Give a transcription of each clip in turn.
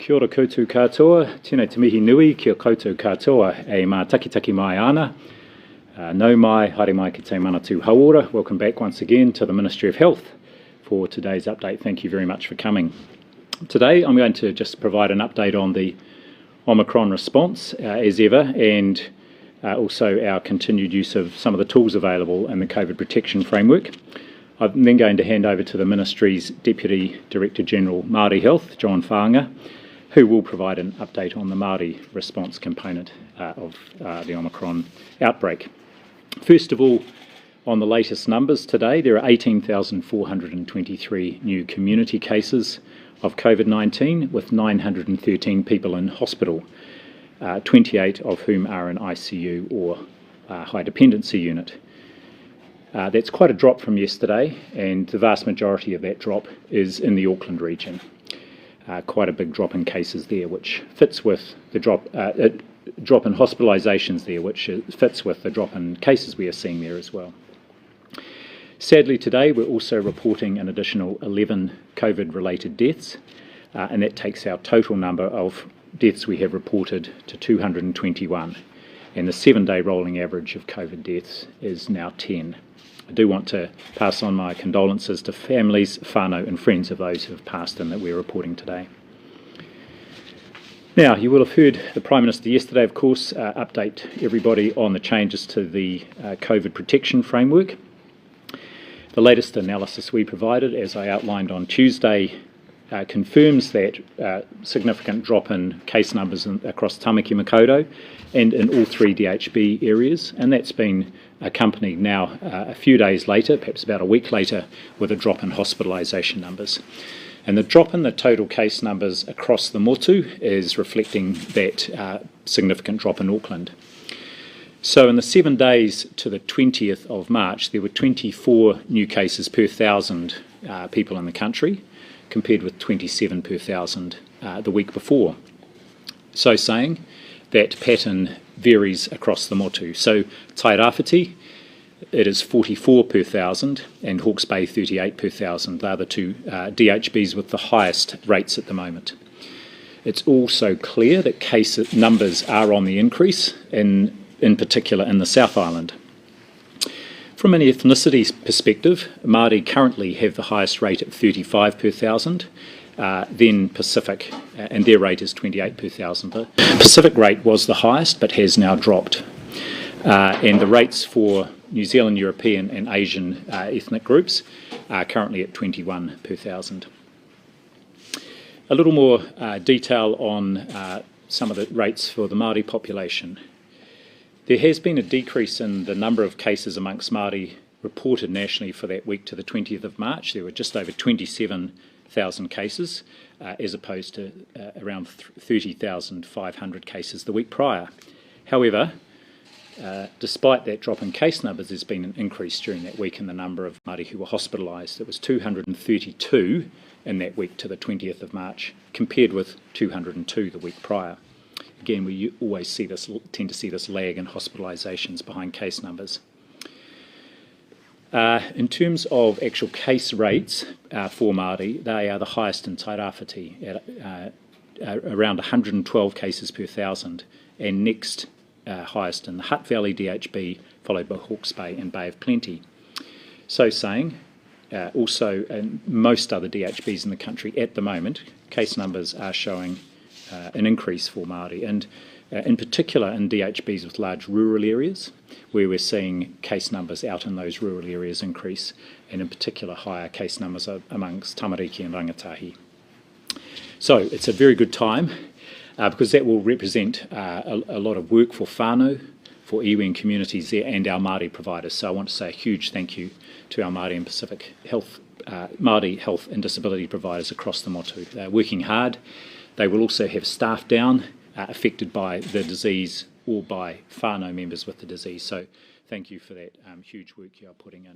Kia ora koutou katoa, tēnei te mihi nui, kia koutou katoa, e mā takitaki mai ana. No mai, haere mai ki te manatū hauora. Welcome back once again to the Ministry of Health for today's update. Thank you very much for coming. Today I'm going to just provide an update on the Omicron response as ever, and also our continued use of some of the tools available in the COVID protection framework. I'm then going to hand over to the Ministry's Deputy Director General Māori Health, John Whaanga, who will provide an update on the Māori response component of the Omicron outbreak. First of all, on the latest numbers today, there are 18,423 new community cases of Covid-19, with 913 people in hospital, 28 of whom are in ICU or high dependency unit. That's quite a drop from yesterday, and the vast majority of that drop is in the Auckland region. Quite a big drop in cases there, which fits with the drop in hospitalisations there, which fits with the drop in cases we are seeing there as well. Sadly, today we're also reporting an additional 11 COVID-related deaths, and that takes our total number of deaths we have reported to 221, and the 7-day rolling average of COVID deaths is now 10. I do want to pass on my condolences to families, whānau and friends of those who have passed and that we're reporting today. Now, you will have heard the Prime Minister yesterday, of course, update everybody on the changes to the COVID protection framework. The latest analysis we provided, as I outlined on Tuesday, confirms that significant drop in case numbers across Tamaki Makaurau and in all three DHB areas, and that's been accompanied now a few days later, perhaps about a week later, with a drop in hospitalisation numbers. And the drop in the total case numbers across the motu is reflecting that significant drop in Auckland. So in the 7 days to the 20th of March, there were 24 new cases per 1,000 people in the country, compared with 27 per 1,000 the week before. So saying, that pattern varies across the motu. So Tairāwhiti, it is 44 per 1,000, and Hawke's Bay 38 per 1,000. They're the two DHBs with the highest rates at the moment. It's also clear that case numbers are on the increase, in particular in the South Island. From an ethnicity perspective, Māori currently have the highest rate at 35 per 1,000, then Pacific, and their rate is 28 per 1,000. The Pacific rate was the highest but has now dropped. And the rates for New Zealand, European and Asian ethnic groups are currently at 21 per 1,000. A little more detail on some of the rates for the Māori population. There has been a decrease in the number of cases amongst Māori reported nationally for that week to the 20th of March. There were just over 27,000 cases, as opposed to around 30,500 cases the week prior. However, despite that drop in case numbers, there's been an increase during that week in the number of Māori who were hospitalised. It was 232 in that week to the 20th of March, compared with 202 the week prior. Again, we always tend to see this lag in hospitalisations behind case numbers. In terms of actual case rates for Māori, they are the highest in Tairāwhiti at around 112 cases per 1,000, and next highest in the Hutt Valley DHB, followed by Hawke's Bay and Bay of Plenty. So saying, also in most other DHBs in the country at the moment, case numbers are showing an increase for Māori, and in particular in DHBs with large rural areas, where we're seeing case numbers out in those rural areas increase, and in particular higher case numbers amongst Tamariki and Rangatahi. So it's a very good time, because that will represent a lot of work for whānau, for iwi and communities there, and our Māori providers. So I want to say a huge thank you to our Māori and Pacific Health, Māori health and disability providers across the motu. They're working hard. They will also have staff down affected by the disease or by whānau members with the disease. So thank you for that huge work you are putting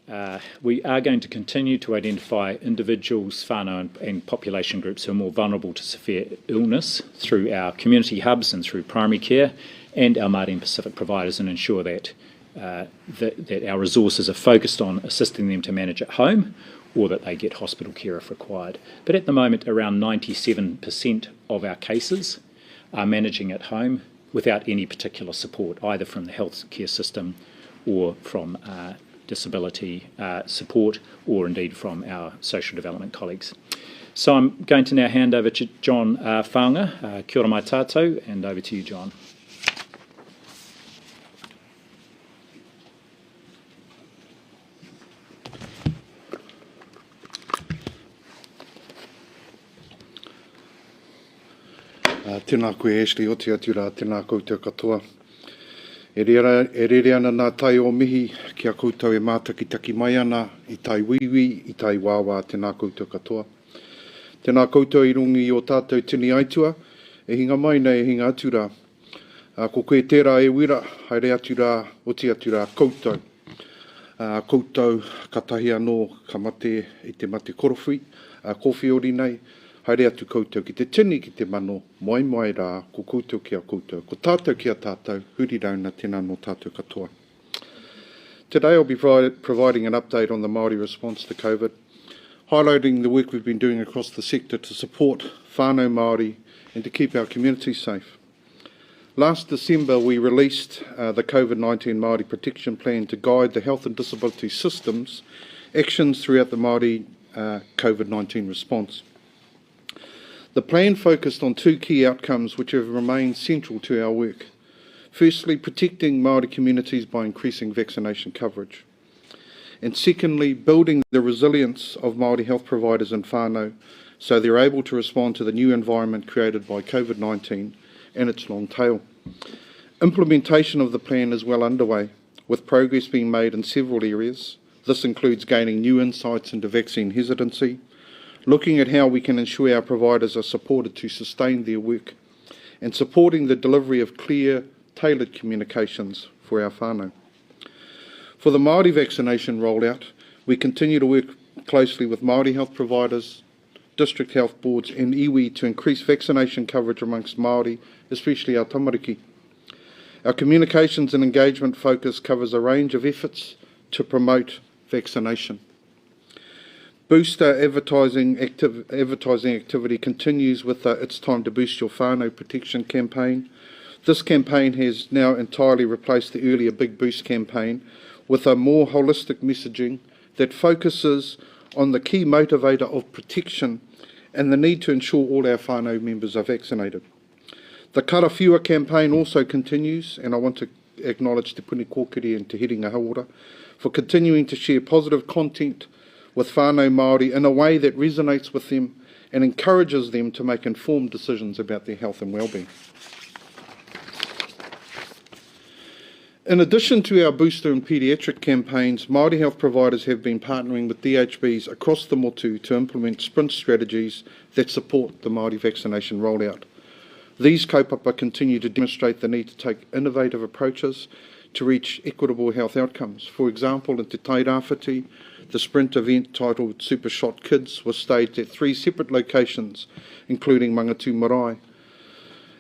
in. We are going to continue to identify individuals, whānau and population groups who are more vulnerable to severe illness through our community hubs and through primary care and our Māori and Pacific providers, and ensure that, that our resources are focused on assisting them to manage at home or that they get hospital care if required. But at the moment, around 97% of our cases are managing at home without any particular support, either from the healthcare system or from disability support, or indeed from our social development colleagues. So I'm going to now hand over to John Whaanga. Kia ora mai tātou, and over to you, John. Tēnā koe Ashley, o te atura, tēnā koutou katoa. E rere ana nā tai o mihi, kia koutou e mātakitaki mai ana, i tai wiwi, i tai wāwā, tēnā koutou katoa. Tēnā koutou i rungi o tātou tini aitua, e hinga mai nei, e hinga atura. Ko koe tērā e wira, haere atura, o te atura koutou. Koutou katahi anō ka mate i te mate korowhi, kowhiori nei. Haere atu koutou ki te tini ki te mano, moai moai rā, ko koutou ki a koutou, ko tātou ki a tātou, huri rauna tēnā no tātou katoa. Today I'll be providing an update on the Māori response to COVID, highlighting the work we've been doing across the sector to support whānau Māori and to keep our community safe. Last December we released the Covid-19 Māori Protection Plan to guide the health and disability systems actions throughout the Māori COVID-19 response. The plan focused on two key outcomes which have remained central to our work. Firstly, protecting Māori communities by increasing vaccination coverage. And secondly, building the resilience of Māori health providers in whānau so they're able to respond to the new environment created by COVID-19 and its long tail. Implementation of the plan is well underway, with progress being made in several areas. This includes gaining new insights into vaccine hesitancy, looking at how we can ensure our providers are supported to sustain their work, and supporting the delivery of clear, tailored communications for our whānau. For the Māori vaccination rollout, we continue to work closely with Māori health providers, district health boards and iwi to increase vaccination coverage amongst Māori, especially our tamariki. Our communications and engagement focus covers a range of efforts to promote vaccination. Booster advertising activity continues with the It's Time to Boost Your Whānau Protection campaign. This campaign has now entirely replaced the earlier Big Boost campaign with a more holistic messaging that focuses on the key motivator of protection and the need to ensure all our whānau members are vaccinated. The Karawhiua campaign also continues, and I want to acknowledge Te Puni Kōkiri and Te Hiringa Hauora for continuing to share positive content with whānau Māori in a way that resonates with them and encourages them to make informed decisions about their health and well-being. In addition to our booster and paediatric campaigns, Māori health providers have been partnering with DHBs across the motu to implement sprint strategies that support the Māori vaccination rollout. These kaupapa continue to demonstrate the need to take innovative approaches to reach equitable health outcomes. For example, in Te Tairāwhiti, the sprint event titled Super Shot Kids was staged at 3 separate locations, including Mangatu Marae.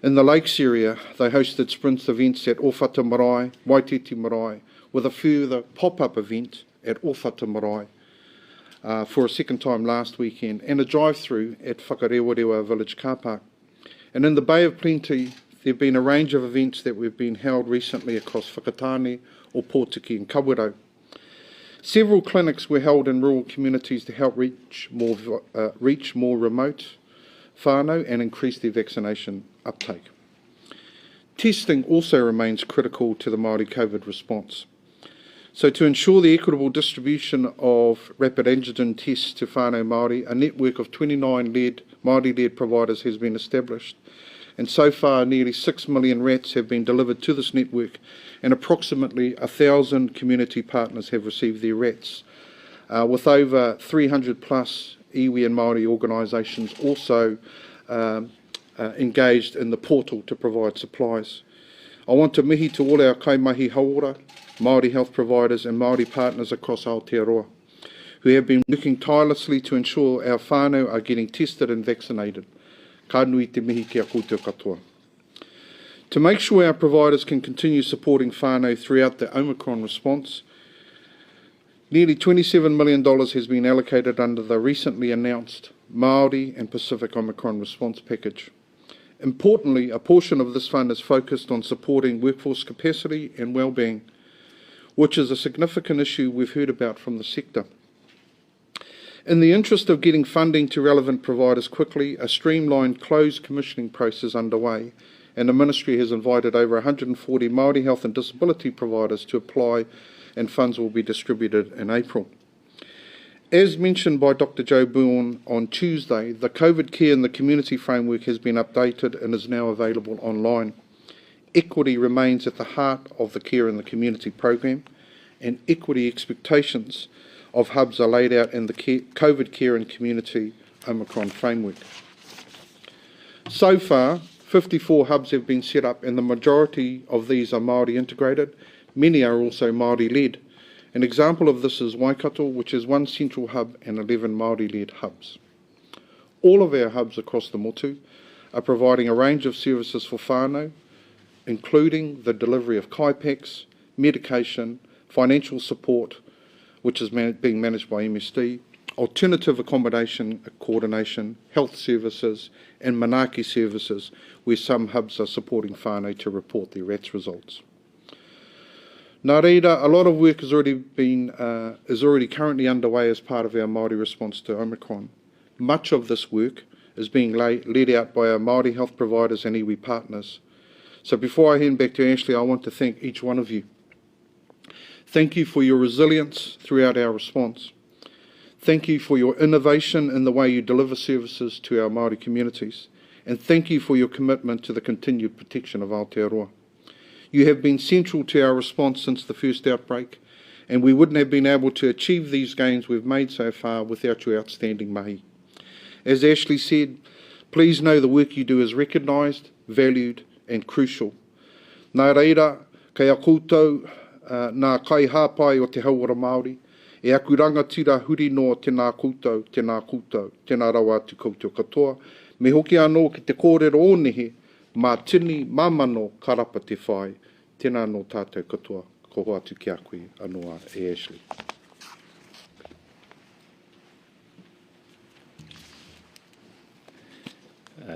In the Lakes area, they hosted sprint events at Ōwhata Marae, Waititi Marae, with a further pop-up event at Ōwhata Marae for a second time last weekend, and a drive-through at Whakarewarewa Village Car Park. And in the Bay of Plenty, there have been a range of events that have been held recently across Whakatane, Opotiki and Kawerau. Several clinics were held in rural communities to help reach more remote whānau and increase their vaccination uptake. Testing also remains critical to the Māori COVID response. So to ensure the equitable distribution of rapid antigen tests to whānau Māori, a network of 29 Māori-led providers has been established. And so far, nearly 6 million rats have been delivered to this network, and approximately 1,000 community partners have received their rats, with over 300 plus iwi and Māori organisations also engaged in the portal to provide supplies. I want to mihi to all our kaimahi hauora, Māori health providers and Māori partners across Aotearoa, who have been working tirelessly to ensure our whānau are getting tested and vaccinated. Ka nui te mihi ki a koutou katoa. To make sure our providers can continue supporting whānau throughout the Omicron response, Nearly $27 million has been allocated under the recently announced Māori and Pacific Omicron response package. Importantly, a portion of this fund is focused on supporting workforce capacity and wellbeing, which is a significant issue we've heard about from the sector. In the interest of getting funding to relevant providers quickly, a streamlined closed commissioning process is underway, and the Ministry has invited over 140 Māori health and disability providers to apply, and funds will be distributed in April. As mentioned by Dr. Joe Bourne on Tuesday, the COVID care in the community framework has been updated and is now available online. Equity remains at the heart of the care in the community program, and equity expectations of hubs are laid out in the COVID care and community Omicron framework. So far, 54 hubs have been set up, and the majority of these are Māori integrated. Many are also Māori-led. An example of this is Waikato, which is one central hub and 11 Māori-led hubs. All of our hubs across the motu are providing a range of services for whānau, including the delivery of kaipaks, medication, financial support, which is being managed by MSD, alternative accommodation coordination, health services, and manaaki services, where some hubs are supporting whānau to report their RATS results. Nā reira, a lot of work is already currently underway as part of our Māori response to Omicron. Much of this work is being led out by our Māori health providers and iwi partners. So before I hand back to Ashley, I want to thank each one of you. Thank you for your resilience throughout our response. Thank you for your innovation in the way you deliver services to our Māori communities. And thank you for your commitment to the continued protection of Aotearoa. You have been central to our response since the first outbreak, and we wouldn't have been able to achieve these gains we've made so far without your outstanding mahi. As Ashley said, please know the work you do is recognised, valued and crucial. Nā reira, kei a koutou, nā kai hāpai o te hauora Māori, e aku rangatira huri no tēnā koutou, tēnā rawa atu koutou katoa, me hoki anō ki te kōrero ōnehe, mā tini, māmano, karapa te whai. Tēnā no tātou katoa, ko hoa atu ki a koe anoa e Ashley.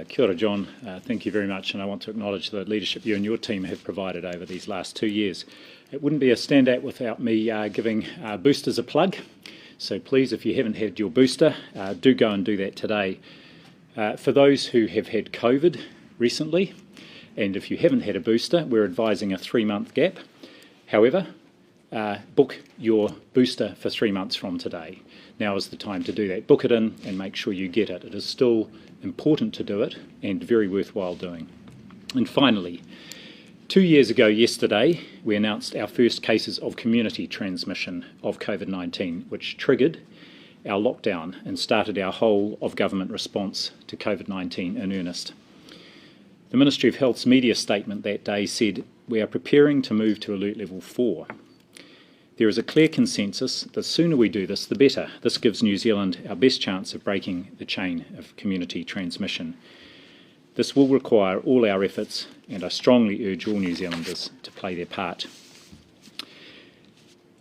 Kia ora, John. Thank you very much, and I want to acknowledge the leadership you and your team have provided over these last 2 years. It wouldn't be a standout without me giving boosters a plug, so please, if you haven't had your booster, do go and do that today. For those who have had COVID recently, and if you haven't had a booster, we're advising a 3-month gap. However, book your booster for 3 months from today. Now is the time to do that. Book it in and make sure you get it. It is still important to do it and very worthwhile doing. And finally, 2 years ago yesterday, we announced our first cases of community transmission of COVID-19, which triggered our lockdown and started our whole of government response to COVID-19 in earnest. The Ministry of Health's media statement that day said, "We are preparing to move to alert level 4. There is a clear consensus, the sooner we do this, the better. This gives New Zealand our best chance of breaking the chain of community transmission. This will require all our efforts, and I strongly urge all New Zealanders to play their part."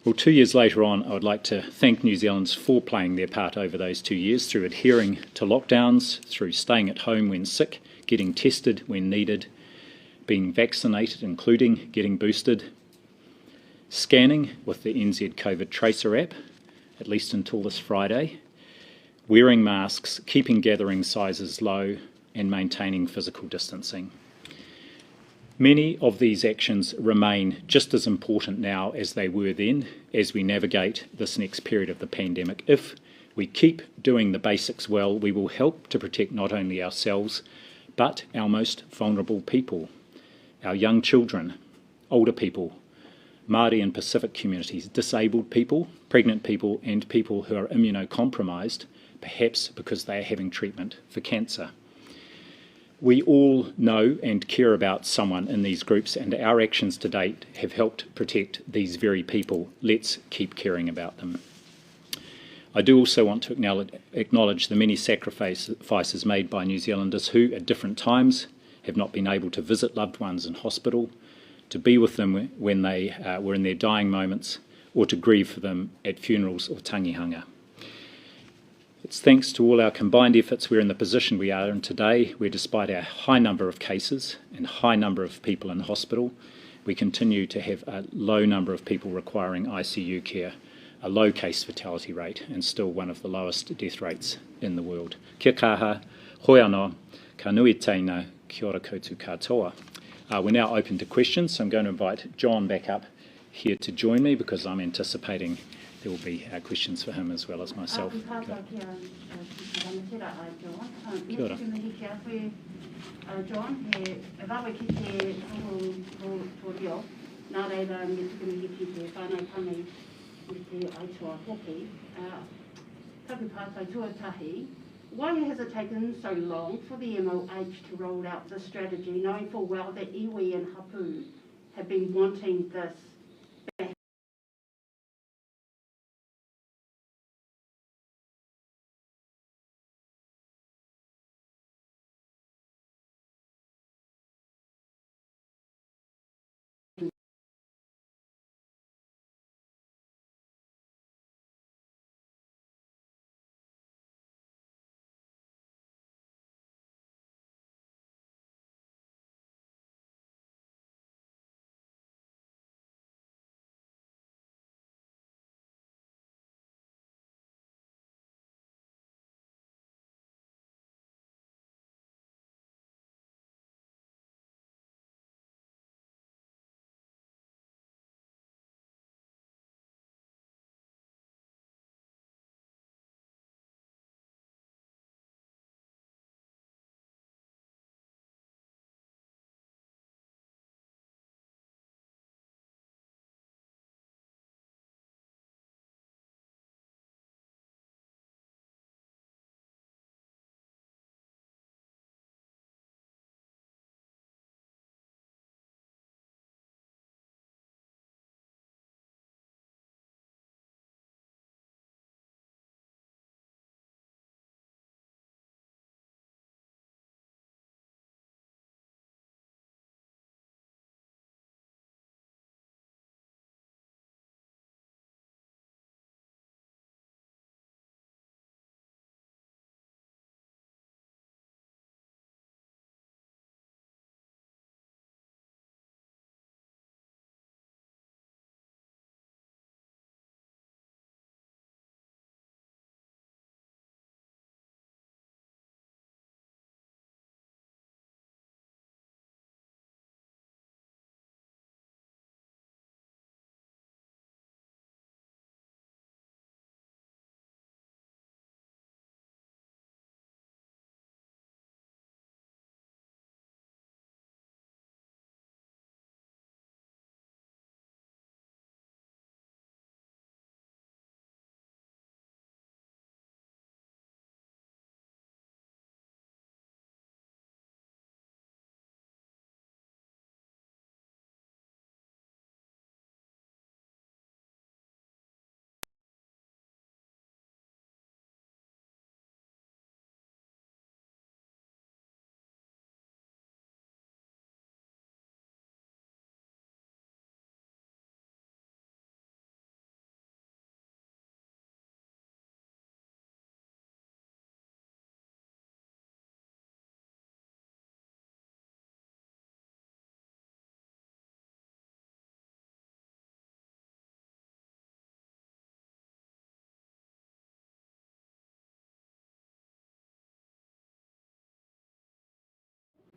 Well, 2 years later on, I would like to thank New Zealanders for playing their part over those 2 years through adhering to lockdowns, through staying at home when sick, getting tested when needed, being vaccinated, including getting boosted, scanning with the NZ COVID Tracer app, at least until this Friday, wearing masks, keeping gathering sizes low, and maintaining physical distancing. Many of these actions remain just as important now as they were then as we navigate this next period of the pandemic. If we keep doing the basics well, we will help to protect not only ourselves, but our most vulnerable people, our young children, older people, Māori and Pacific communities, disabled people, pregnant people, and people who are immunocompromised, perhaps because they are having treatment for cancer. We all know and care about someone in these groups, and our actions to date have helped protect these very people. Let's keep caring about them. I do also want to acknowledge the many sacrifices made by New Zealanders who, at different times, have not been able to visit loved ones in hospital, to be with them when they were in their dying moments, or to grieve for them at funerals or tangihanga. It's thanks to all our combined efforts we're in the position we are in today, where despite our high number of cases and high number of people in hospital, we continue to have a low number of people requiring ICU care, a low case fatality rate, and still one of the lowest death rates in the world. Kia kaha, hoi anō, ka nui tēnā, kia ora koutou katoa. We're now open to questions, so I'm going to invite John back up here to join me because I'm anticipating there will be questions for him as well as myself. Kia ora. John, he rawa ki te tōreo, nā reira me tukumihi ki te whānau panei i te aitoa hoki. Taku pātai tuatahi, why has it taken so long for the MOH to roll out this strategy, knowing full well that iwi and hapu have been wanting this back?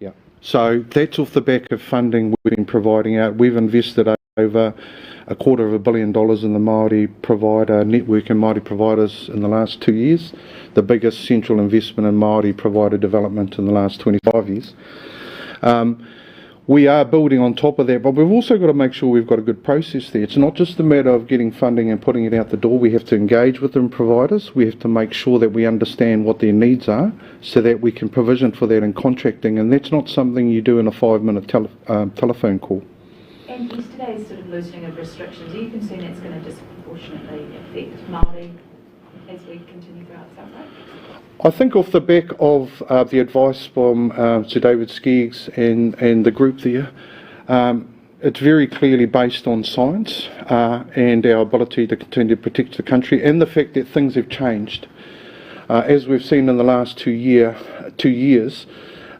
Yeah, so that's off the back of funding we've been providing out. We've invested over $250 million in the Māori provider network and Māori providers in the last 2 years, the biggest central investment in Māori provider development in the last 25 years. We are building on top of that, but we've also got to make sure we've got a good process there. It's not just a matter of getting funding and putting it out the door. We have to engage with them providers. We have to make sure that we understand what their needs are so that we can provision for that in contracting, and that's not something you do in a 5-minute telephone call. And yesterday's sort of loosening of restrictions, are you concerned that's going to disproportionately affect Māori as we continue throughout this outbreak? I think off the back of the advice from Sir David Skeggs and the group there, it's very clearly based on science and our ability to continue to protect the country, and the fact that things have changed. As we've seen in the last 2 years,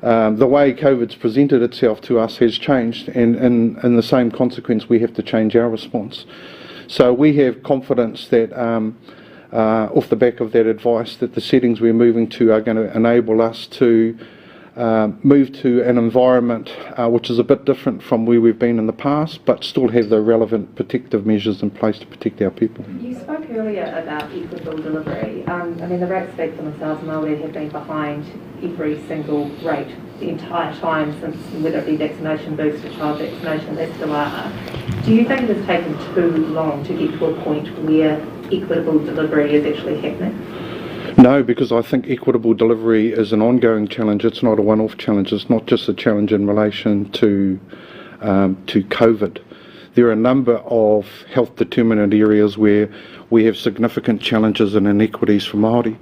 the way COVID's presented itself to us has changed, and in the same consequence we have to change our response. So we have confidence that off the back of that advice, that the settings we're moving to are going to enable us to move to an environment which is a bit different from where we've been in the past, but still have the relevant protective measures in place to protect our people. You spoke earlier about equitable delivery. The rates speak for themselves. Māori have been behind every single rate the entire time since, whether it be vaccination boost or child vaccination, they still are. Do you think it has taken too long to get to a point where equitable delivery is actually happening? No, because I think equitable delivery is an ongoing challenge. It's not a one-off challenge. It's not just a challenge in relation to COVID. There are a number of health determinant areas where we have significant challenges and inequities for Māori,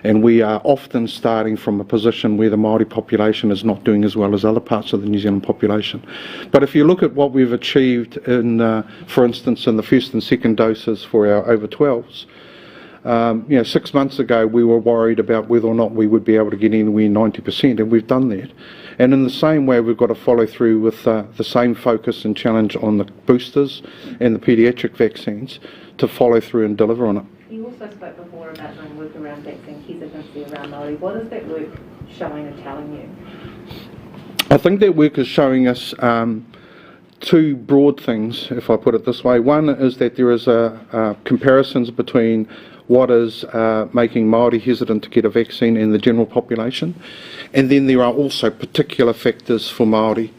and we are often starting from a position where the Māori population is not doing as well as other parts of the New Zealand population. But if you look at what we've achieved in, for instance, in the first and second doses for our over 12s, 6 months ago we were worried about whether or not we would be able to get anywhere 90%, and we've done that. And in the same way, we've got to follow through with the same focus and challenge on the boosters and the paediatric vaccines to follow through and deliver on it. You also spoke before about doing work around vaccine hesitancy around Māori. What is that work showing and telling you? I think that work is showing us two broad things, if I put it this way. One is that there is comparisons between what is making Māori hesitant to get a vaccine in the general population, and then there are also particular factors for Māori.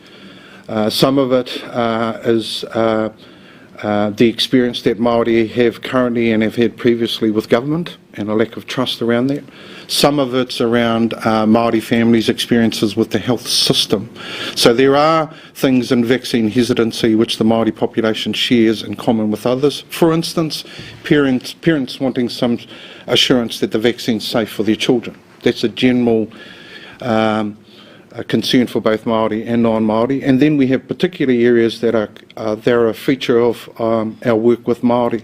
Some of it is the experience that Māori have currently and have had previously with government and a lack of trust around that. Some of it's around Māori families' experiences with the health system. So there are things in vaccine hesitancy which the Māori population shares in common with others. For instance, parents wanting some assurance that the vaccine's safe for their children. That's a general a concern for both Māori and non-Māori. And then we have particular areas that are a feature of our work with Māori.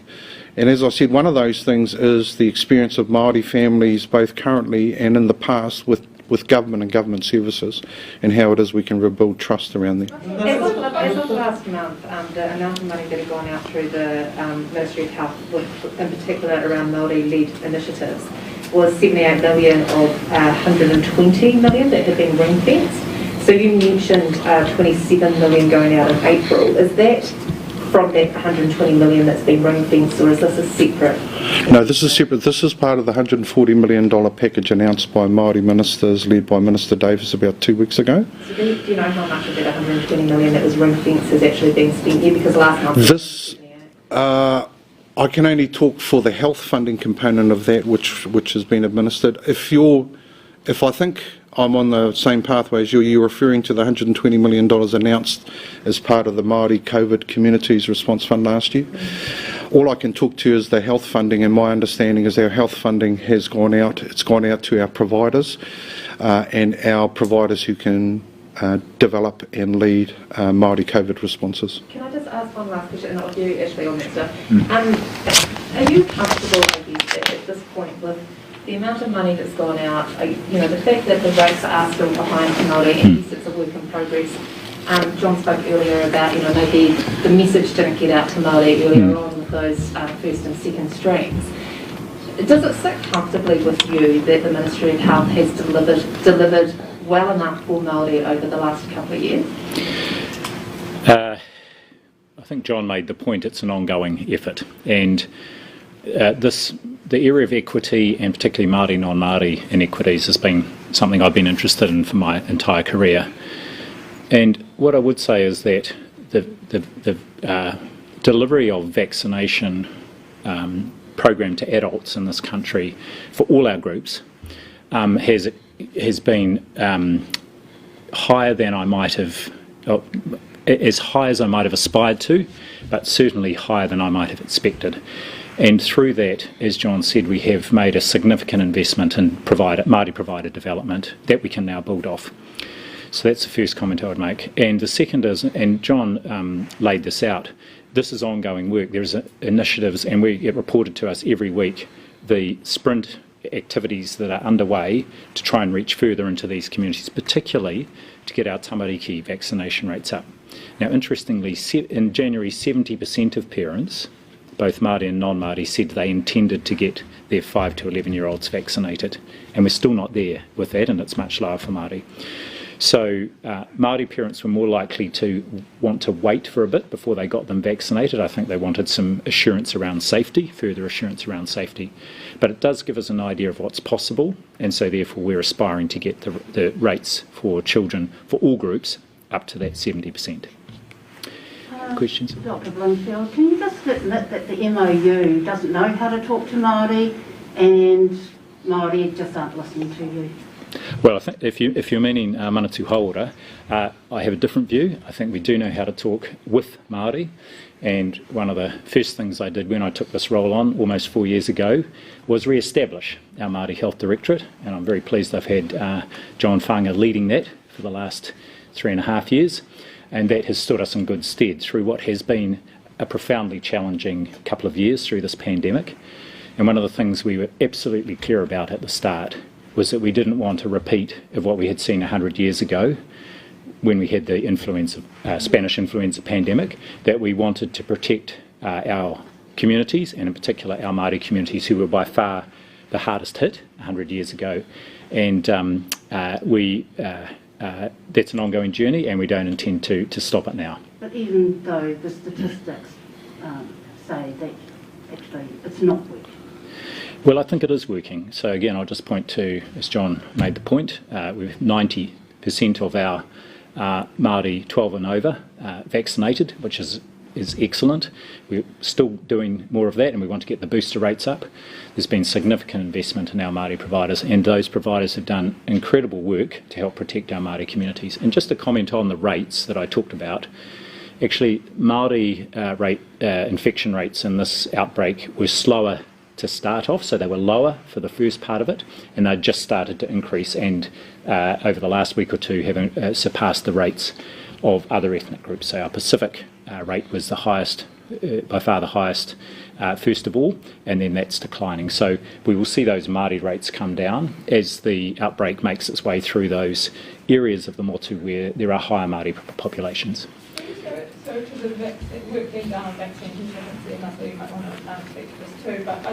And as I said, one of those things is the experience of Māori families, both currently and in the past, with government and government services, and how it is we can rebuild trust around them. As of last month, the amount of money that had gone out through the Ministry of Health, in particular around Māori-led initiatives, was 78 million of 120 million that had been ring-fenced. So you mentioned 27 million going out in April. Is that from that 120 million that's been ring-fenced, or is this a separate? No, this is separate. This is part of the $140 million package announced by Māori ministers, led by Minister Davis about 2 weeks ago. So do you know how much of that 120 million that was ring-fenced has actually been spent here? Because last month... This, I can only talk for the health funding component of that which has been administered. If I think I'm on the same pathway as you're referring to the $120 million announced as part of the Māori COVID Communities Response Fund last year. All I can talk to is the health funding, and my understanding is our health funding has gone out. It's gone out to our providers and our providers who can develop and lead Māori COVID responses. Can I just ask one last question, and I'll do Ashley on that stuff. Are you comfortable, I guess, at this point with the amount of money that's gone out, the fact that the rates are still behind Māori, and yes, it's a work in progress. John spoke earlier about, maybe the message didn't get out to Māori earlier on with those first and second streams. Does it sit comfortably with you that the Ministry of Health has delivered well enough for Māori over the last couple of years? I think John made the point, it's an ongoing effort, and the area of equity, and particularly Māori, non-Māori inequities, has been something I've been interested in for my entire career. And what I would say is that the delivery of vaccination program to adults in this country for all our groups has been higher than I might have, as high as I might have aspired to, but certainly higher than I might have expected. And through that, as John said, we have made a significant investment in Māori provider development that we can now build off. So that's the first comment I would make. And the second is, and John laid this out, this is ongoing work. There's initiatives, and we get reported to us every week, the sprint activities that are underway to try and reach further into these communities, particularly to get our tamariki vaccination rates up. Now, interestingly, in January, 70% of parents, both Māori and non-Māori, said they intended to get their 5 to 11-year-olds vaccinated. And we're still not there with that, and it's much lower for Māori. So Māori parents were more likely to want to wait for a bit before they got them vaccinated. I think they wanted some assurance around safety, further assurance around safety. But it does give us an idea of what's possible, and so therefore we're aspiring to get the rates for children, for all groups, up to that 70%. Questions? Dr. Bloomfield, can you just admit that the MOU doesn't know how to talk to Māori and Māori just aren't listening to you? Well, I think if you're meaning Manatū Hauora, I have a different view. I think we do know how to talk with Māori, and one of the first things I did when I took this role on almost 4 years ago was re-establish our Māori Health Directorate, and I'm very pleased I've had John Whaanga leading that for the last 3.5 years, and that has stood us in good stead through what has been a profoundly challenging couple of years through this pandemic. And one of the things we were absolutely clear about at the start was that we didn't want a repeat of what we had seen 100 years ago when we had the Spanish influenza pandemic, that we wanted to protect our communities, and in particular our Māori communities, who were by far the hardest hit 100 years ago. And that's an ongoing journey, and we don't intend to stop it now. But even though the statistics say that actually it's not working. Well, I think it is working. So again, I'll just point to, as John made the point, we've 90% of our Māori 12 and over vaccinated, which is excellent. We're still doing more of that, and we want to get the booster rates up. There's been significant investment in our Māori providers, and those providers have done incredible work to help protect our Māori communities. And just to comment on the rates that I talked about, actually Māori infection rates in this outbreak were slower to start off, so they were lower for the first part of it, and they just started to increase, and over the last week or two have surpassed the rates of other ethnic groups. So our Pacific rate was the highest, by far the highest first of all, and then that's declining. So we will see those Māori rates come down as the outbreak makes its way through those areas of the motu where there are higher Māori populations. So to the work being done on vaccine hesitancy, and I thought you might want to speak to this too, but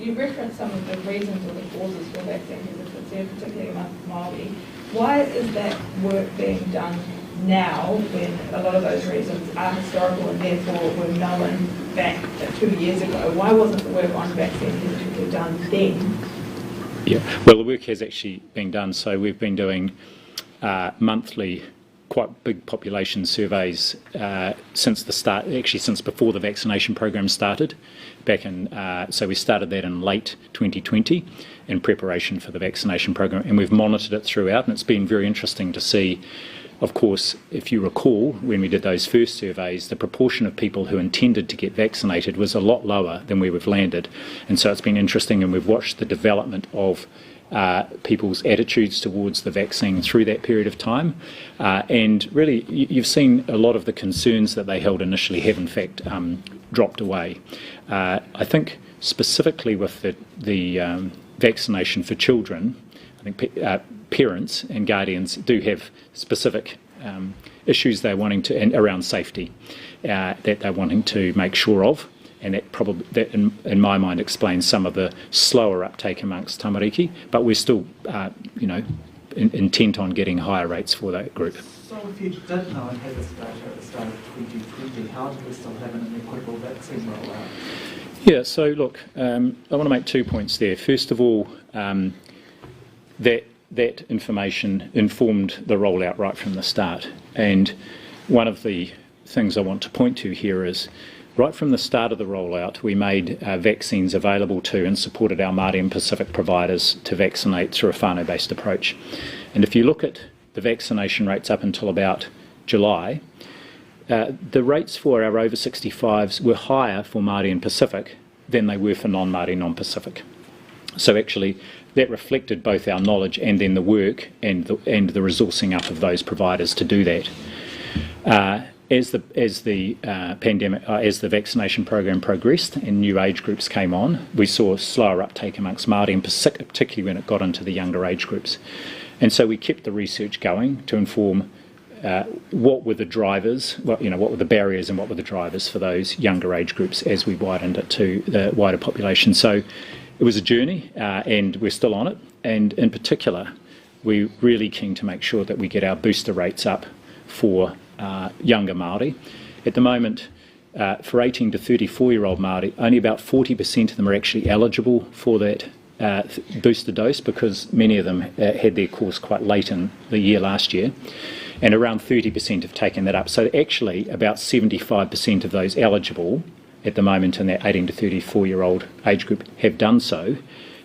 you referenced some of the reasons or the causes for vaccine hesitancy, particularly among Māori. Why is that work being done now when a lot of those reasons are historical and therefore were known back 2 years ago? Why wasn't the work on vaccine hesitancy done then? Yeah, well, the work has actually been done. So we've been doing monthly, quite big population surveys since the start, actually since before the vaccination program started, back in, so we started that in late 2020 in preparation for the vaccination program, and we've monitored it throughout, and it's been very interesting to see. Of course, if you recall, when we did those first surveys, the proportion of people who intended to get vaccinated was a lot lower than where we've landed, and so it's been interesting, and we've watched the development of people's attitudes towards the vaccine through that period of time, and really you've seen a lot of the concerns that they held initially have in fact dropped away. I think specifically with the vaccination for children, I think parents and guardians do have specific issues they're wanting to, and around safety, that they're wanting to make sure of. And that probably, that in my mind, explains some of the slower uptake amongst tamariki, but we're still, intent on getting higher rates for that group. So if you did know and had this data at the start of 2020, how do we still have an equitable vaccine rollout? Yeah, so look, I want to make 2 points there. First of all, that information informed the rollout right from the start. And one of the things I want to point to here is, right from the start of the rollout, we made vaccines available to and supported our Māori and Pacific providers to vaccinate through a whānau-based approach. And if you look at the vaccination rates up until about July, the rates for our over 65s were higher for Māori and Pacific than they were for non-Māori, non-Pacific. So actually, that reflected both our knowledge and then the work and the resourcing up of those providers to do that. As the vaccination program progressed and new age groups came on, we saw a slower uptake amongst Māori, and particularly when it got into the younger age groups. And so we kept the research going to inform what were the drivers, what were the barriers and what were the drivers for those younger age groups as we widened it to the wider population. So it was a journey, and we're still on it. And in particular, we're really keen to make sure that we get our booster rates up for younger Māori. At the moment, for 18 to 34-year-old Māori, only about 40% of them are actually eligible for that booster dose, because many of them had their course quite late in the year last year, and around 30% have taken that up. So actually about 75% of those eligible at the moment in that 18 to 34-year-old age group have done so,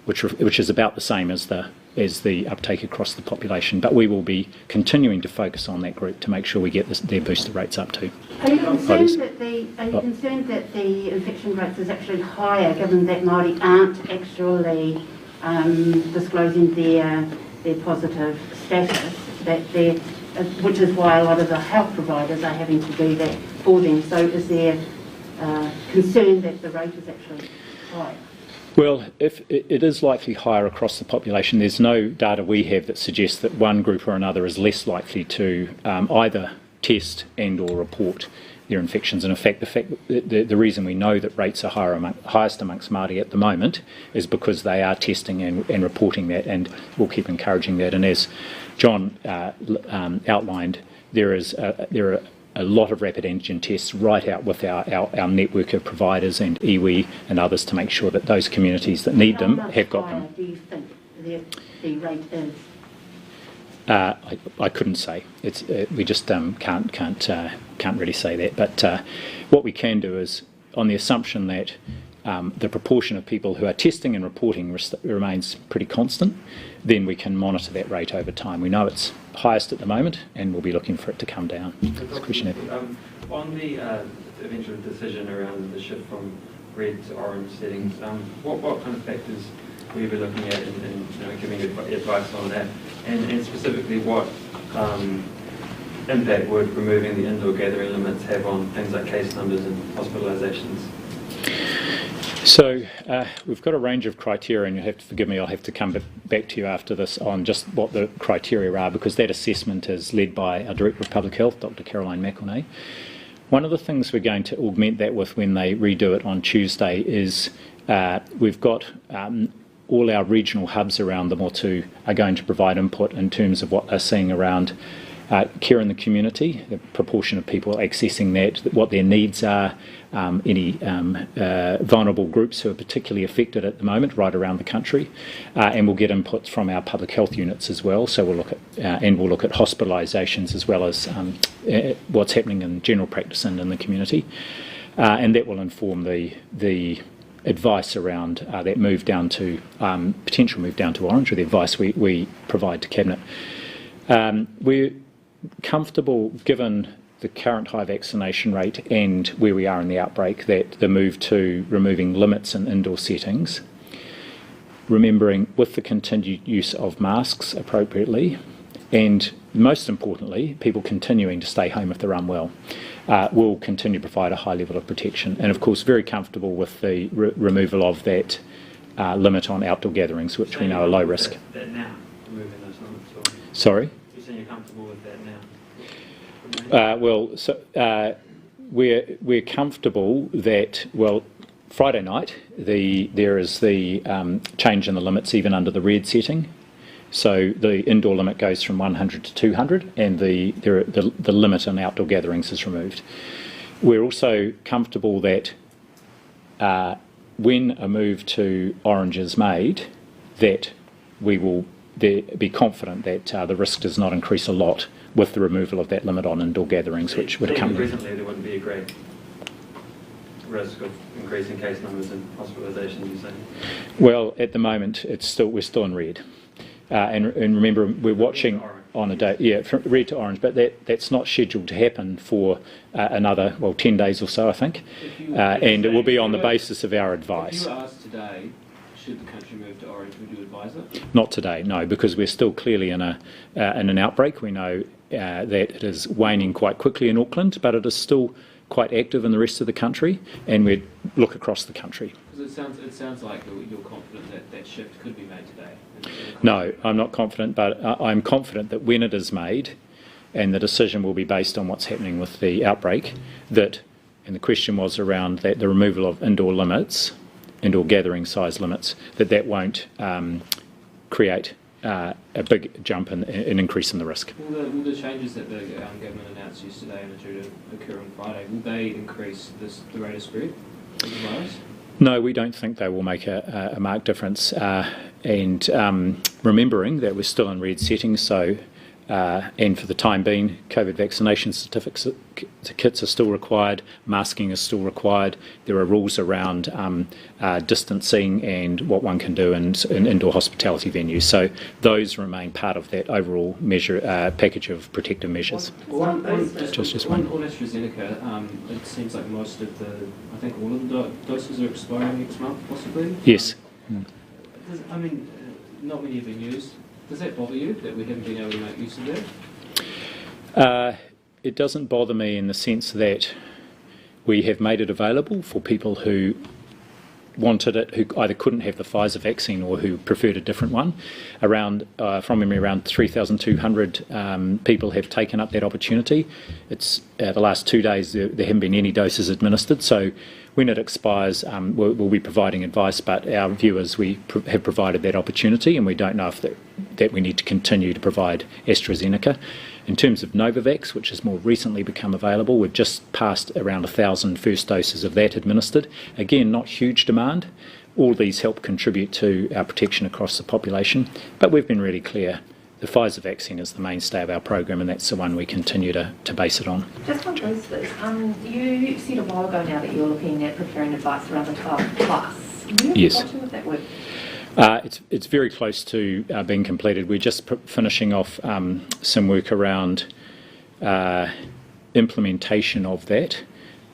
which is about the same as the uptake across the population. But we will be continuing to focus on that group to make sure we get their booster rates up too. Are you concerned that the infection rates is actually higher, given that Māori aren't actually disclosing their positive status, which is why a lot of the health providers are having to do that for them? So is there concern that the rate is actually higher? Well, if it is likely higher across the population, there's no data we have that suggests that one group or another is less likely to either test and or report their infections. And in fact, the reason we know that rates are highest amongst Māori at the moment is because they are testing and reporting that, and we'll keep encouraging that. And as John outlined, there are a lot of rapid antigen tests right out with our network of providers and iwi and others to make sure that those communities that need them have got them. Do you think the rate is? I couldn't say. We just can't really say that. But what we can do is, on the assumption that the proportion of people who are testing and reporting remains pretty constant, then we can monitor that rate over time. We know it's highest at the moment, and we'll be looking for it to come down. On the eventual decision around the shift from red to orange settings, what kind of factors will you be looking at in giving advice on that? And specifically, what impact would removing the indoor gathering limits have on things like case numbers and hospitalisations? So we've got a range of criteria, and you'll have to forgive me, I'll have to come back to you after this on just what the criteria are, because that assessment is led by our Director of Public Health, Dr. Caroline McElnay. One of the things we're going to augment that with when they redo it on Tuesday is we've got all our regional hubs around the motu are going to provide input in terms of what they're seeing around care in the community, the proportion of people accessing that, what their needs are, any vulnerable groups who are particularly affected at the moment right around the country, and we'll get inputs from our public health units as well. So we'll look at hospitalisations as well as what's happening in general practice and in the community, and that will inform the advice around that move down to potential move down to orange, or the advice we provide to Cabinet. We're comfortable, given the current high vaccination rate and where we are in the outbreak, that the move to removing limits in indoor settings, remembering with the continued use of masks appropriately, and most importantly, people continuing to stay home if they're unwell, will continue to provide a high level of protection. And of course, very comfortable with the removal of that limit on outdoor gatherings, which we know are low risk. That now, removing those limits? Or? Sorry? You're saying you're comfortable with that now? We're comfortable that, Friday night there is the change in the limits even under the red setting. So the indoor limit goes from 100 to 200, and the limit on outdoor gatherings is removed. We're also comfortable that when a move to orange is made, that we will be confident that the risk does not increase a lot with the removal of that limit on indoor gatherings, which would come. Presently, there wouldn't be a great risk of increasing case numbers and hospitalisation, you say? Well, at the moment, we're still in red, and remember, we're watching on a day, from red to orange, but that's not scheduled to happen for another 10 days or so, I think, and it will be on the basis of our advice. If you were asked today should the country move to orange, would you advise it? Not today, no, because we're still clearly in an outbreak. We know that it is waning quite quickly in Auckland, but it is still quite active in the rest of the country, and we look across the country. Because it sounds like you're confident that that shift could be made today. No, I'm not confident, but I'm confident that when it is made, and the decision will be based on what's happening with the outbreak, that, and the question was around that the removal of indoor limits, indoor gathering size limits, that won't create a big jump and an increase in the risk. Will the changes that the government announced yesterday and are due to occur on Friday, will they increase the rate of spread of the virus? No, we don't think they will make a marked difference. And remembering that we're still in red settings, so and for the time being, COVID vaccination certificates are still required, masking is still required. There are rules around distancing and what one can do in indoor hospitality venues. So those remain part of that overall measure package of protective measures. Just one. On AstraZeneca, it seems like most of I think all of the doses are expiring next month, possibly? Yes. I mean, not many have been used. Does that bother you, that we haven't been able to make use of that? It doesn't bother me in the sense that we have made it available for people who wanted it, who either couldn't have the Pfizer vaccine or who preferred a different one. From memory, around 3,200 people have taken up that opportunity. It's the last 2 days there haven't been any doses administered, so when it expires we'll be providing advice, but our view is we have provided that opportunity and we don't know if that we need to continue to provide AstraZeneca. In terms of Novavax, which has more recently become available, we've just passed around 1,000 first doses of that administered. Again, not huge demand. All these help contribute to our protection across the population, but we've been really clear. The Pfizer vaccine is the mainstay of our program, and that's the one we continue to base it on. Just on boosters, you said a while ago now that you're looking at preparing advice around the 12 plus. Yes. What with that work? It's very close to being completed. We're just finishing off some work around implementation of that,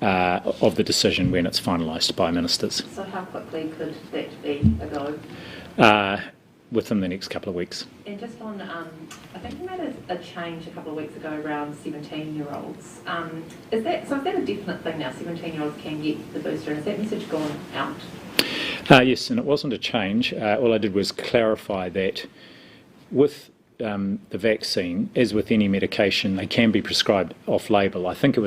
of the decision when it's finalised by ministers. So how quickly could that be a go? Within the next couple of weeks. And just on, I think you made a change a couple of weeks ago around 17-year-olds. Is that a definite thing now? 17-year-olds can get the booster, and has that message gone out? Yes, and it wasn't a change. All I did was clarify that with the vaccine, as with any medication, they can be prescribed off-label. I think I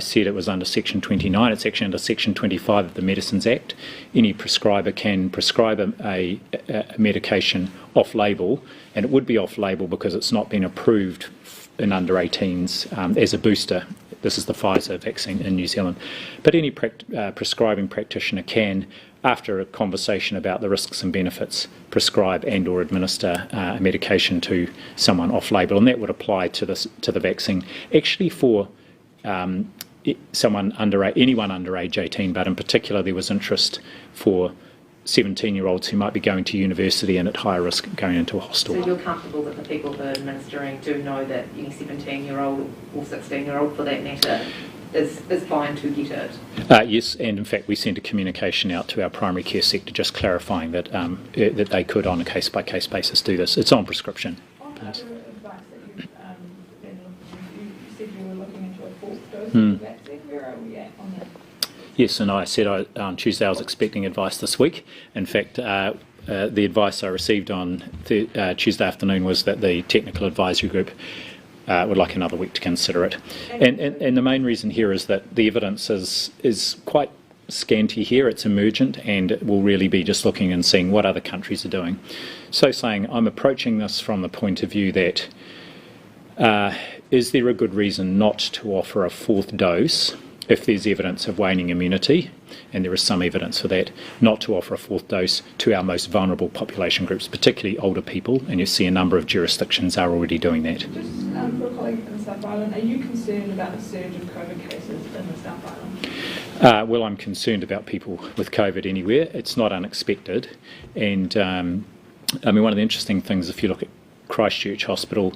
said it was under Section 29. It's actually under Section 25 of the Medicines Act. Any prescriber can prescribe a medication off-label, and it would be off-label because it's not been approved in under 18s as a booster. This is the Pfizer vaccine in New Zealand. But any prescribing practitioner can, after a conversation about the risks and benefits, prescribe and or administer a medication to someone off-label, and that would apply to the vaccine. Actually for anyone under age 18, but in particular there was interest for 17-year-olds who might be going to university and at higher risk going into a hostel. So you're comfortable that the people who are administering do know that any 17-year-old or 16-year-old for that matter is fine to get it? Yes, and in fact we sent a communication out to our primary care sector just clarifying that that they could on a case-by-case basis do this. It's on prescription. On the advice that you said you were looking into a fourth dose of the vaccine. Where are we at on that? Yes, and I said on Tuesday I was expecting advice this week. In fact, the advice I received on Tuesday afternoon was that the technical advisory group would like another week to consider it. And the main reason here is that the evidence is quite scanty here. It's emergent, and we'll really be just looking and seeing what other countries are doing. So saying I'm approaching this from the point of view that is there a good reason not to offer a fourth dose if there's evidence of waning immunity, and there is some evidence for that, not to offer a fourth dose to our most vulnerable population groups, particularly older people, and you see a number of jurisdictions are already doing that. Just for a colleague in the South Island, are you concerned about the surge of COVID cases in the South Island? Well, I'm concerned about people with COVID anywhere. It's not unexpected, and I mean, one of the interesting things, if you look at Christchurch Hospital,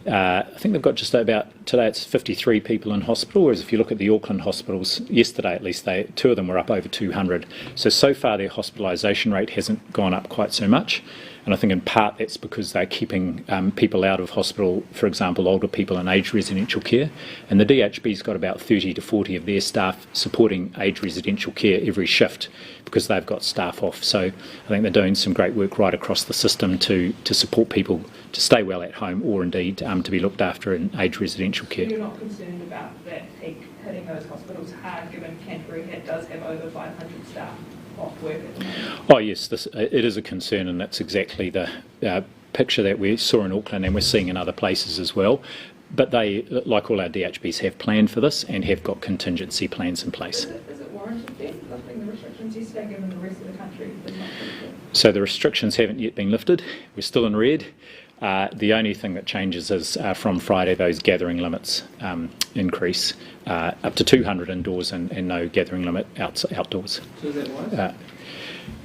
I think they've got just about, today it's 53 people in hospital, whereas if you look at the Auckland hospitals, yesterday at least, two of them were up over 200. So far their hospitalisation rate hasn't gone up quite so much. And I think in part that's because they're keeping people out of hospital, for example, older people in aged residential care. And the DHB's got about 30 to 40 of their staff supporting aged residential care every shift because they've got staff off. So I think they're doing some great work right across the system to support people to stay well at home or indeed to be looked after in aged residential care. You're not concerned about that peak hitting those hospitals hard, given Canterbury does have over 500 staff off work at the moment? Oh yes, it is a concern, and that's exactly the picture that we saw in Auckland and we're seeing in other places as well. But they, like all our DHBs, have planned for this and have got contingency plans in place. Is it warranted then, lifting the restrictions yesterday, given the rest of the country did not lift it? So the restrictions haven't yet been lifted. We're still in red. The only thing that changes is from Friday those gathering limits increase up to 200 indoors and no gathering limit outdoors. So is that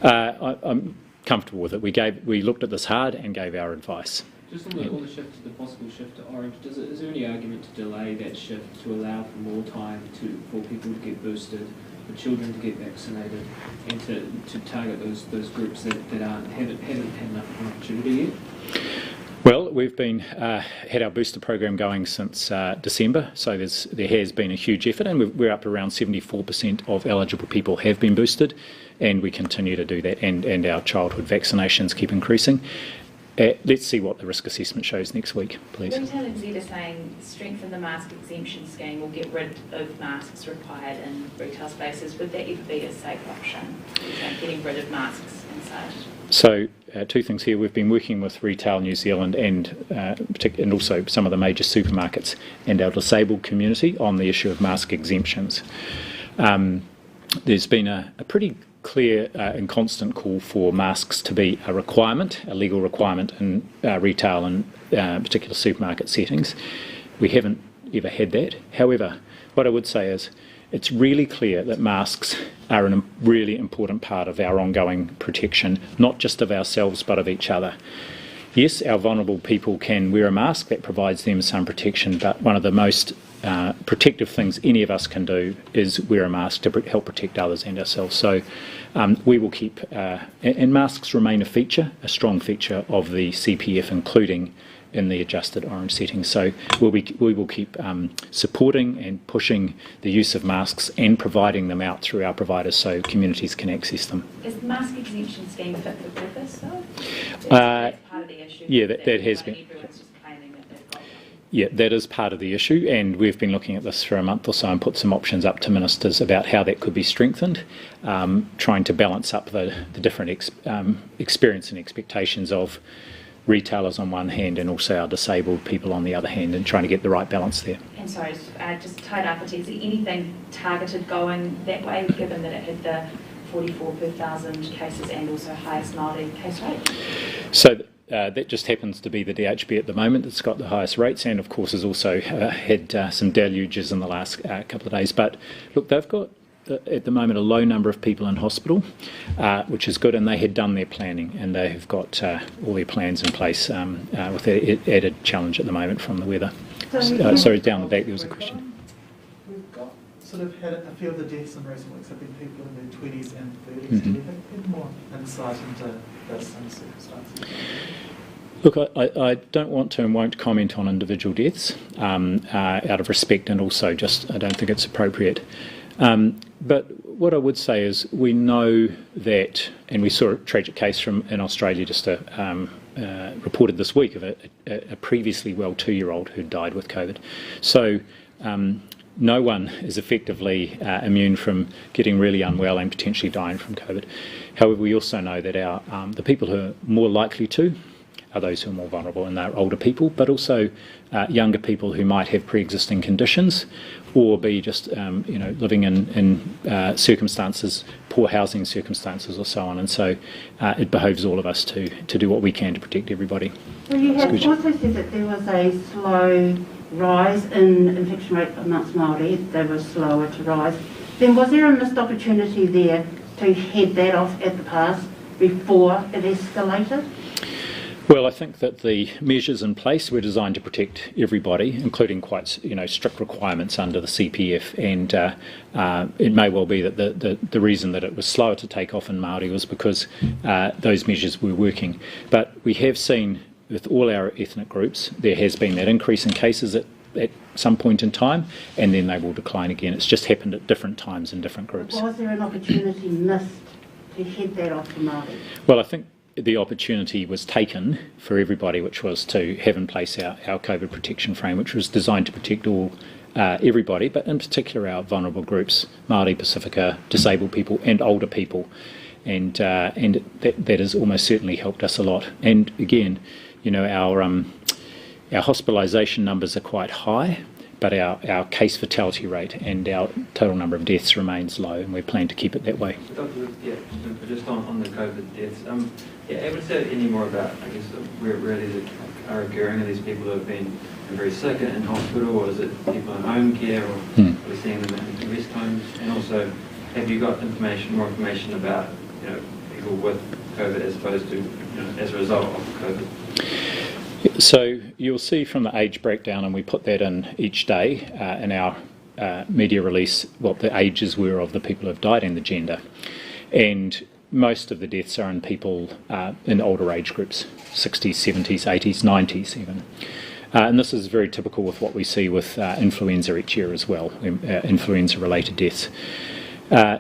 wise? I'm comfortable with it. We looked at this hard and gave our advice. Just on the shift, the possible shift to orange, is there any argument to delay that shift to allow for more time for people to get boosted, for children to get vaccinated, and to target those groups that haven't had enough of an opportunity yet? Well, we've been had our booster program going since December, so there has been a huge effort, and we're up to around 74% of eligible people have been boosted, and we continue to do that, and our childhood vaccinations keep increasing. Let's see what the risk assessment shows next week, please. Retail NZ are saying strengthen the mask exemption scheme or get rid of masks required in retail spaces. Would that ever be a safe option, getting rid of masks inside? So two things here. We've been working with Retail New Zealand and also some of the major supermarkets and our disabled community on the issue of mask exemptions. There's been a pretty clear and constant call for masks to be a requirement, a legal requirement in retail and particular supermarket settings. We haven't ever had that. However, what I would say is it's really clear that masks are a really important part of our ongoing protection, not just of ourselves but of each other. Yes, our vulnerable people can wear a mask, that provides them some protection, but one of the most protective things any of us can do is wear a mask to help protect others and ourselves. So we will keep, and masks remain a strong feature of the CPF, including in the adjusted orange setting. So we will keep supporting and pushing the use of masks and providing them out through our providers so communities can access them. Is the mask exemption scheme fit for purpose though? That's part of the issue. Yeah, that has been. Everyone's just claiming that they've got. Yeah, that is part of the issue, and we've been looking at this for a month or so and put some options up to ministers about how that could be strengthened, trying to balance up the different experience and expectations of retailers on one hand and also our disabled people on the other hand, and trying to get the right balance there. And sorry, just tied up, is there anything targeted going that way, given that it had the 44 per 1,000 cases and also highest Māori case rate? So that just happens to be the DHB at the moment that's got the highest rates, and of course has also had some deluges in the last couple of days. But look, they've got at the moment a low number of people in hospital, which is good, and they had done their planning and they have got all their plans in place with the added challenge at the moment from the weather. Sorry, down the back there was a question. We've got sort of had a few of the deaths in recent weeks have been people in their 20s and 30s. Do you have more insight into those same circumstances? Look, I don't want to and won't comment on individual deaths out of respect, and also just I don't think it's appropriate. But what I would say is we know that, and we saw a tragic case in Australia just reported this week of a previously well 2-year-old who died with COVID. So no one is effectively immune from getting really unwell and potentially dying from COVID. However, we also know that the people who are more likely to are those who are more vulnerable, and they're older people, but also younger people who might have pre-existing conditions or be just living in circumstances, poor housing circumstances or so on. And so it behoves all of us to do what we can to protect everybody. Well, you have also said that there was a slow rise in infection rate amongst Māori. They were slower to rise. Then was there a missed opportunity there to head that off at the pass before it escalated? Well, I think that the measures in place were designed to protect everybody, including quite strict requirements under the CPF, and it may well be that the reason that it was slower to take off in Māori was because those measures were working. But we have seen with all our ethnic groups, there has been that increase in cases at some point in time, and then they will decline again. It's just happened at different times in different groups. Was there an opportunity missed to head that off to Māori? Well, I think the opportunity was taken for everybody, which was to have in place our COVID protection frame, which was designed to protect all everybody, but in particular our vulnerable groups, Māori, Pacifica, disabled people and older people. And that has almost certainly helped us a lot. And again, our hospitalisation numbers are quite high, but our case fatality rate and our total number of deaths remains low, and we plan to keep it that way. Just on the COVID deaths, able to say any more about, I guess, where these are occurring? Are these people who have been very sick in hospital, or is it people in home care, or are we seeing them in rest homes? And also, have you got more information about people with COVID as opposed to as a result of COVID? So you'll see from the age breakdown, and we put that in each day in our media release, what the ages were of the people who have died and the gender. And most of the deaths are in people in older age groups, 60s, 70s, 80s, 90s even. And this is very typical with what we see with influenza each year as well, influenza-related deaths.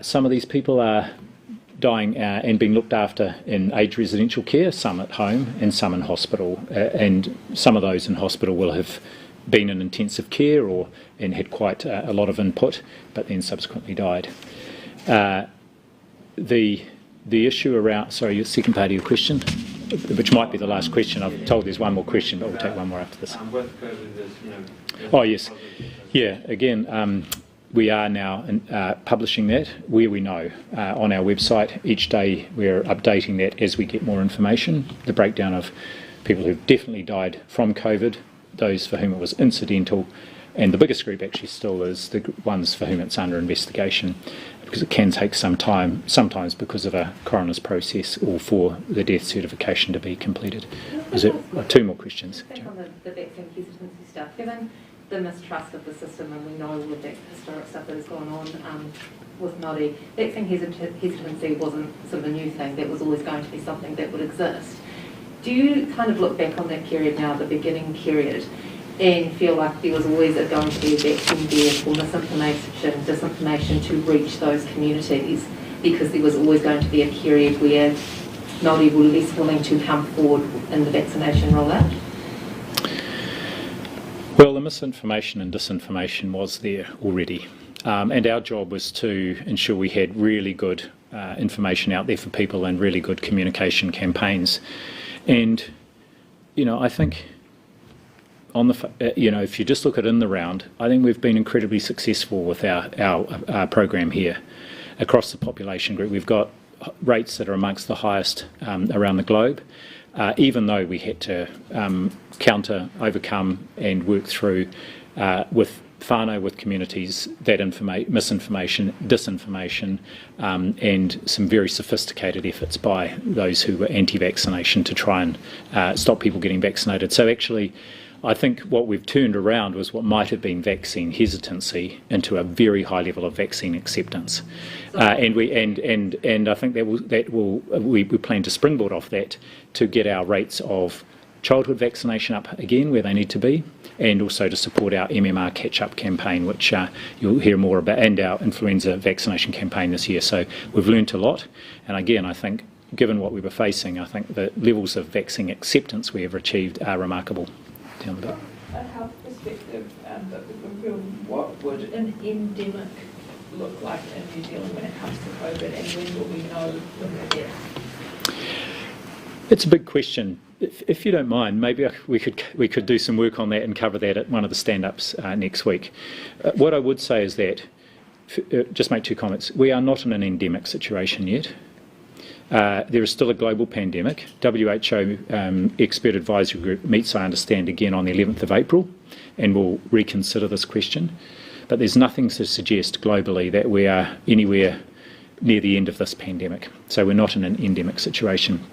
Some of these people are dying and being looked after in aged residential care, some at home and some in hospital. And some of those in hospital will have been in intensive care and had quite a lot of input, but then subsequently died. The issue around, sorry, your second part of your question, which might be the last question. I've told there's one more question, but we'll take one more after this. With COVID, Oh yes, yeah. Again, we are now publishing that where we know on our website. Each day we're updating that as we get more information. The breakdown of people who've definitely died from COVID, those for whom it was incidental, and the biggest group actually still is the ones for whom it's under investigation, because it can take some time, sometimes because of a coroner's process or for the death certification to be completed. Is there two more questions? On the vaccine hesitancy stuff, given the mistrust of the system, and we know all of that historic stuff that has gone on with Māori, vaccine hesitancy wasn't sort of a new thing. That was always going to be something that would exist. Do you kind of look back on that period now, the beginning period, and feel like there was always going to be a vaccine there for misinformation, disinformation to reach those communities, because there was always going to be a period where Māori were less willing to come forward in the vaccination rollout? Well, the misinformation and disinformation was there already, and our job was to ensure we had really good information out there for people and really good communication campaigns. And, I think on the, if you just look at in the round, I think we've been incredibly successful with our program here across the population group. We've got rates that are amongst the highest around the globe, even though we had to overcome and work through with whānau, with communities, that misinformation, disinformation, and some very sophisticated efforts by those who were anti-vaccination to try and stop people getting vaccinated. So actually, I think what we've turned around was what might have been vaccine hesitancy into a very high level of vaccine acceptance, and I think we plan to springboard off that to get our rates of childhood vaccination up again where they need to be, and also to support our MMR catch-up campaign, which you'll hear more about, and our influenza vaccination campaign this year. So we've learnt a lot, and again, I think given what we were facing, I think the levels of vaccine acceptance we have achieved are remarkable. Down the bit. A health perspective, what would an endemic look like in New Zealand when it comes to COVID, and when will we know when we're there? It's a big question. If you don't mind, maybe we could do some work on that and cover that at one of the stand-ups next week. What I would say is that, just make two comments. We are not in an endemic situation yet. There is still a global pandemic. WHO Expert Advisory Group meets, I understand, again on the 11th of April, and will reconsider this question. But there's nothing to suggest globally that we are anywhere near the end of this pandemic. So we're not in an endemic situation.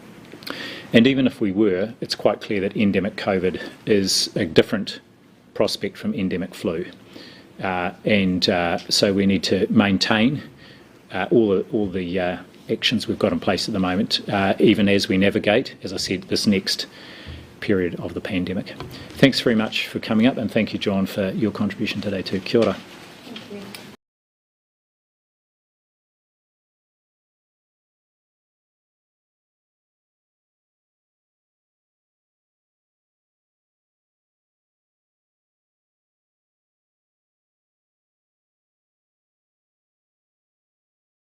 And even if we were, it's quite clear that endemic COVID is a different prospect from endemic flu. So we need to maintain all the actions we've got in place at the moment, even as we navigate, as I said, this next period of the pandemic. Thanks very much for coming up, and thank you, John, for your contribution today too. Kia ora.